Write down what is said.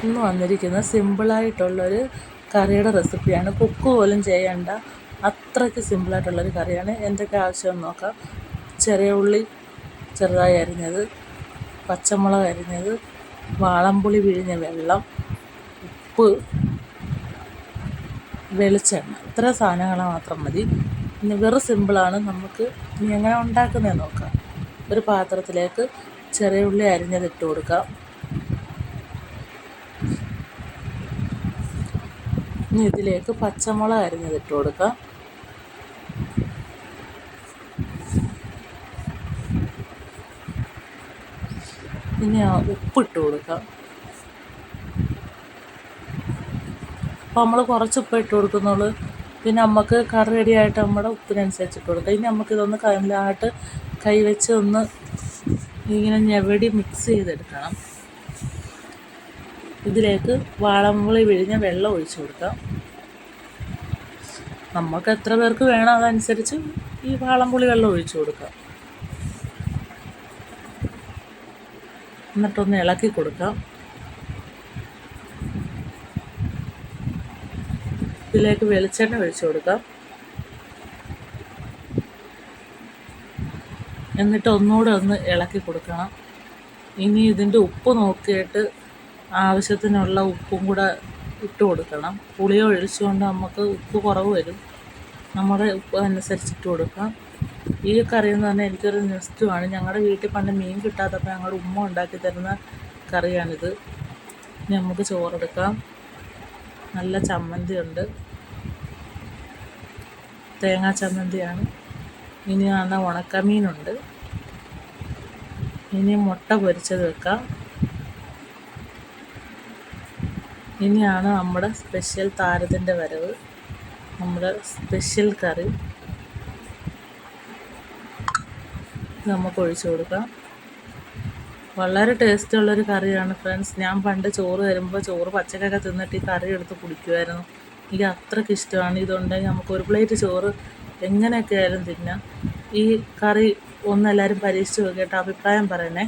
ഇന്ന് വന്നിരിക്കുന്നത് സിമ്പിളായിട്ടുള്ളൊരു കറിയുടെ റെസിപ്പിയാണ്. കുക്ക് പോലും ചെയ്യേണ്ട അത്രയ്ക്ക് സിമ്പിളായിട്ടുള്ളൊരു കറിയാണ്. എന്തൊക്കെ ആവശ്യമെന്ന് നോക്കാം. ചെറിയ ഉള്ളി ചെറുതായി അരിഞ്ഞത്, പച്ചമുളക് അരിഞ്ഞത്, വാളംപുളി പിഴിഞ്ഞ വെള്ളം, ഉപ്പ്, വെളിച്ചെണ്ണ. ഇത്ര സാധനങ്ങൾ മാത്രം മതി. ഇനി വെറും സിമ്പിളാണ്. നമുക്ക് ഇനി എങ്ങനെ ഉണ്ടാക്കുന്നതെന്ന് നോക്കാം. ഒരു പാത്രത്തിലേക്ക് ചെറിയ ഉള്ളി അരിഞ്ഞത് ഇട്ട് കൊടുക്കാം. ഇനി ഇതിലേക്ക് പച്ചമുളക് അരിഞ്ഞത് ഇട്ട് കൊടുക്കാം. പിന്നെ ഉപ്പിട്ട് കൊടുക്കാം. അപ്പോൾ നമ്മൾ കുറച്ച് ഉപ്പ് ഇട്ട് കൊടുക്കുന്നുള്ളൂ. പിന്നെ നമുക്ക് കറി റെഡിയായിട്ട് നമ്മുടെ ഉപ്പിനനുസരിച്ച് ഇട്ട് കൊടുക്കാം. ഇനി നമുക്കിതൊന്ന് കയ്യിലായിട്ട് കൈവച്ച് ഒന്ന് ഇങ്ങനെ ഞെവടി മിക്സ് ചെയ്തെടുക്കണം. ഇതിലേക്ക് വാളംപുളി പിഴിഞ്ഞ വെള്ളം ഒഴിച്ചു കൊടുക്കാം. നമുക്ക് എത്ര പേർക്ക് വേണം അതനുസരിച്ച് ഈ വാളംപുളി വെള്ളം ഒഴിച്ചു കൊടുക്കാം. എന്നിട്ടൊന്ന് ഇളക്കി കൊടുക്കാം. ഇതിലേക്ക് വെളിച്ചെണ്ണ ഒഴിച്ചു കൊടുക്കാം. എന്നിട്ട് ഒന്നുകൂടെ ഒന്ന് ഇളക്കി കൊടുക്കണം. ഇനി ഇതിൻ്റെ ഉപ്പ് നോക്കിയിട്ട് ആവശ്യത്തിനുള്ള ഉപ്പും കൂടെ ഇട്ട് കൊടുക്കണം. പുളി ഒഴിച്ചുകൊണ്ട് നമുക്ക് ഉപ്പ് കുറവ് വരും. നമ്മുടെ ഉപ്പ് അനുസരിച്ച് ഇട്ട് കൊടുക്കാം. ഈ കറി എന്ന് പറഞ്ഞാൽ എനിക്കൊരു നെസ്റ്റുമാണ്. ഞങ്ങളുടെ വീട്ടിൽ പണ്ട് മീൻ കിട്ടാത്തപ്പോൾ ഞങ്ങളുടെ ഉമ്മ ഉണ്ടാക്കി തരുന്ന കറിയാണിത്. ഇനി നമുക്ക് ചോറെടുക്കാം. നല്ല ചമ്മന്തി ഉണ്ട്, തേങ്ങാ ചമ്മന്തിയാണ്. ഇനി ഉണക്കമീനുണ്ട്. ഇനി മുട്ട പൊരിച്ചത് വെക്കാം. ഇനിയാണ് നമ്മുടെ സ്പെഷ്യൽ താരത്തിൻ്റെ വരവ്, നമ്മുടെ സ്പെഷ്യൽ കറി നമുക്ക് ഒഴിച്ചു കൊടുക്കാം. വളരെ ടേസ്റ്റുള്ളൊരു കറിയാണ് ഫ്രണ്ട്സ്. ഞാൻ പണ്ട് ചോറ് തരുമ്പോൾ ചോറ് പച്ചക്കൊക്കെ തിന്നിട്ട് ഈ കറി എടുത്ത് കുടിക്കുമായിരുന്നു. എനിക്ക് അത്രയ്ക്ക് ഇഷ്ടമാണ്. ഇതുണ്ടെങ്കിൽ നമുക്ക് ഒരു പ്ലേറ്റ് ചോറ് എങ്ങനെയൊക്കെ ആയാലും തിന്നാം. ഈ കറി ഒന്ന് എല്ലാവരും പരീക്ഷിച്ച് നോക്കിയിട്ട് അഭിപ്രായം പറയണേ.